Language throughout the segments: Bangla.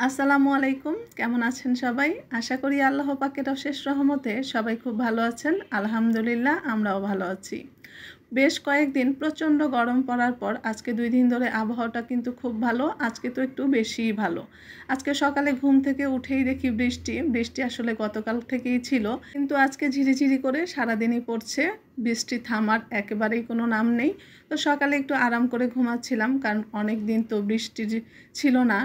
আসসালামু আলাইকুম। কেমন আছেন সবাই? আশা করি আল্লাহ পাকের অশেষ রহমতে সবাই খুব ভালো আছেন। আলহামদুলিল্লাহ আমরাও ভালো আছি। বেশ কয়েকদিন প্রচণ্ড গরম পড়ার পর আজকে 2 দিন ধরে আবহাওয়াটা কিন্তু খুব ভালো। আজকে তো একটু বেশিই ভালো। আজকে সকালে ঘুম থেকে উঠেই দেখি বৃষ্টি। বৃষ্টি আসলে গতকাল থেকেই ছিল। কিন্তু আজকে ঝিরিঝিরি করে সারাদিনই পড়ছে। বৃষ্টি থামার একেবারেই কোনো নাম নেই। তো সকালে একটু আরাম করে ঘুমাচ্ছিলাম, কারণ অনেক দিন তো বৃষ্টি ছিল না।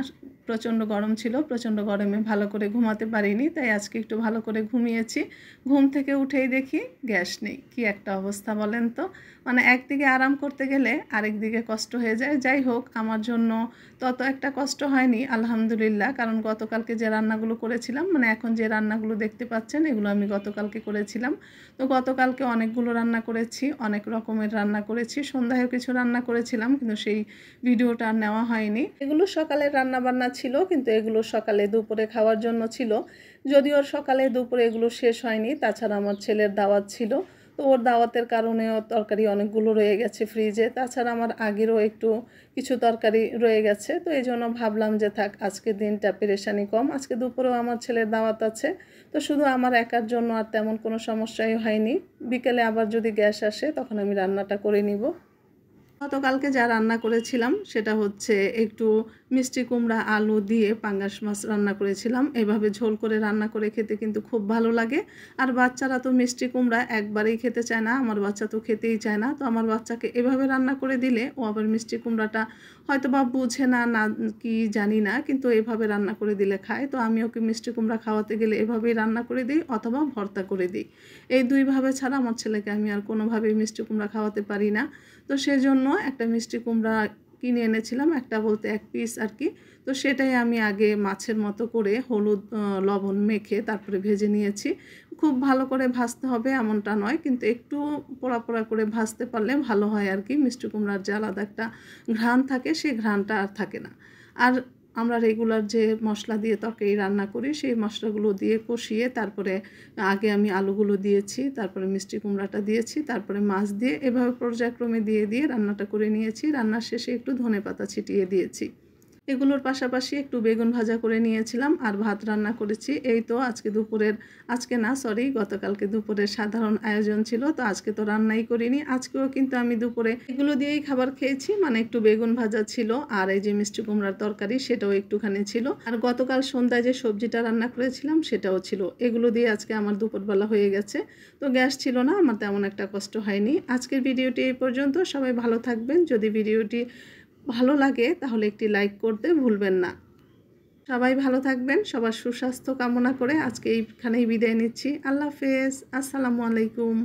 প্রচণ্ড গরম ছিল, প্রচণ্ড গরমে ভালো করে ঘুমাতে পারিনি, তাই আজকে একটু ভালো করে ঘুমিয়েছি। ঘুম থেকে উঠেই দেখি গ্যাস নেই। কি একটা অবস্থা বলেন তো। মানে একদিকে আরাম করতে গেলে আরেক দিকে কষ্ট হয়ে যায়। যাই হোক, আমার জন্য তত একটা কষ্ট হয়নি আলহামদুলিল্লাহ, কারণ গতকালকে যে রান্নাগুলো করেছিলাম, মানে এখন যে রান্নাগুলো দেখতে পাচ্ছেন এগুলো আমি গতকালকে করেছিলাম। তো গতকালকে অনেকগুলো রান্না করেছি, অনেক রকমের রান্না করেছি। সন্ধ্যায়ও কিছু রান্না করেছিলাম, কিন্তু সেই ভিডিওটা আর নেওয়া হয়নি। এগুলো সকালের রান্না বান্না ছিল, কিন্তু এগুলো সকালে দুপুরে খাওয়ার জন্য ছিল। যদিও সকালে দুপুরে এগুলো শেষ হয়নি, তাছাড়া আমার ছেলের দাওয়াত ছিল। তো ওর দাওয়াতের কারণেও তরকারি অনেকগুলো রয়ে গেছে ফ্রিজে। তাছাড়া আমার আগেরও একটু কিছু তরকারি রয়ে গেছে। তো এই জন্য ভাবলাম যে থাক, আজকের দিনটা পেরেশানি কম। আজকে দুপুরেও আমার ছেলের দাওয়াত আছে। তো শুধু আমার একার জন্য আর তেমন কোনো সমস্যাই হয়নি। বিকেলে আবার যদি গ্যাস আসে তখন আমি রান্নাটা করে নিব। গতকালকে যা রান্না করেছিলাম সেটা হচ্ছে একটু মিষ্টি কুমড়া আলু দিয়ে পাঙ্গাস মাছ রান্না করেছিলাম। এভাবে ঝোল করে রান্না করে খেতে কিন্তু খুব ভালো লাগে। আর বাচ্চারা তো মিষ্টি কুমড়া একবারেই খেতে চায় না, আমার বাচ্চা তো খেতেই চায় না। তো আমার বাচ্চাকে এভাবে রান্না করে দিলে ও আবার মিষ্টি কুমড়াটা হয়তো বা বুঝে না, না কি জানি না, কিন্তু এভাবে রান্না করে দিলে খায়। তো আমি ওকে মিষ্টি কুমড়া খাওয়াতে গেলে এভাবেই রান্না করে দিই অথবা ভর্তা করে দিই। এই দুইভাবে ছাড়া আমার ছেলেকে আমি আর কোনোভাবেই মিষ্টি কুমড়া খাওয়াতে পারি না। তো সেজন্য একটা মিষ্টি কুমড়া কিনে এনেছিলাম, একটা বলতে 1 পিস আর কি। তো সেটাই আমি আগে মাছের মতো করে হলুদ লবণ মেখে তারপরে ভেজে নিয়েছি। খুব ভালো করে ভাজতে হবে এমনটা নয়, কিন্তু একটু পোড়া পোড়া করে ভাজতে পারলে ভালো হয় আর কি। মিষ্টি কুমড়ার যে আলাদা একটা ঘ্রাণ থাকে, সেই ঘ্রাণটা আর থাকে না। আর আমরা রেগুলার যে মশলা দিয়ে তরকারি রান্না করি, সেই মশলাগুলো দিয়ে কষিয়ে তারপরে আগে আমি আলুগুলো দিয়েছি, তারপরে মিষ্টি কুমড়াটা দিয়েছি, তারপরে মাছ দিয়ে এভাবে পর্যায়ক্রমে দিয়ে দিয়ে রান্নাটা করে নিয়েছি। রান্নার শেষে একটু ধনেপাতা ছিটিয়ে দিয়েছি। এগুলোর পাশাপাশি একটু বেগুন ভাজা করে নিয়েছিলাম আর ভাত রান্না করেছি। এই তো আজকে দুপুরের, আজকে না সরি গতকালকে দুপুরের সাধারণ আয়োজন ছিল। তো আজকে তো রান্নাই করিনি, আজকেও কিন্তু আমি দুপুরে এগুলো দিয়েই খাবার খেয়েছি। মানে একটু বেগুন ভাজা ছিল আর এই যে মিষ্টি কুমড়ার তরকারি সেটাও একটুখানি ছিল, আর গতকাল সন্ধ্যায় যে সবজিটা রান্না করেছিলাম সেটাও ছিল। এগুলো দিয়ে আজকে আমার দুপুরবেলা হয়ে গেছে। তো গ্যাস ছিল না, আমার তেমন একটা কষ্ট হয়নি। আজকের ভিডিওটি এই পর্যন্ত। সবাই ভালো থাকবেন। যদি ভিডিওটি ভালো লাগে তাহলে একটি লাইক করতে ভুলবেন না। সবাই ভালো থাকবেন। সবার সুস্বাস্থ্য কামনা করে আজকে এইখানেই বিদায় নিচ্ছি। আল্লাহ হাফেজ। আসসালামু আলাইকুম।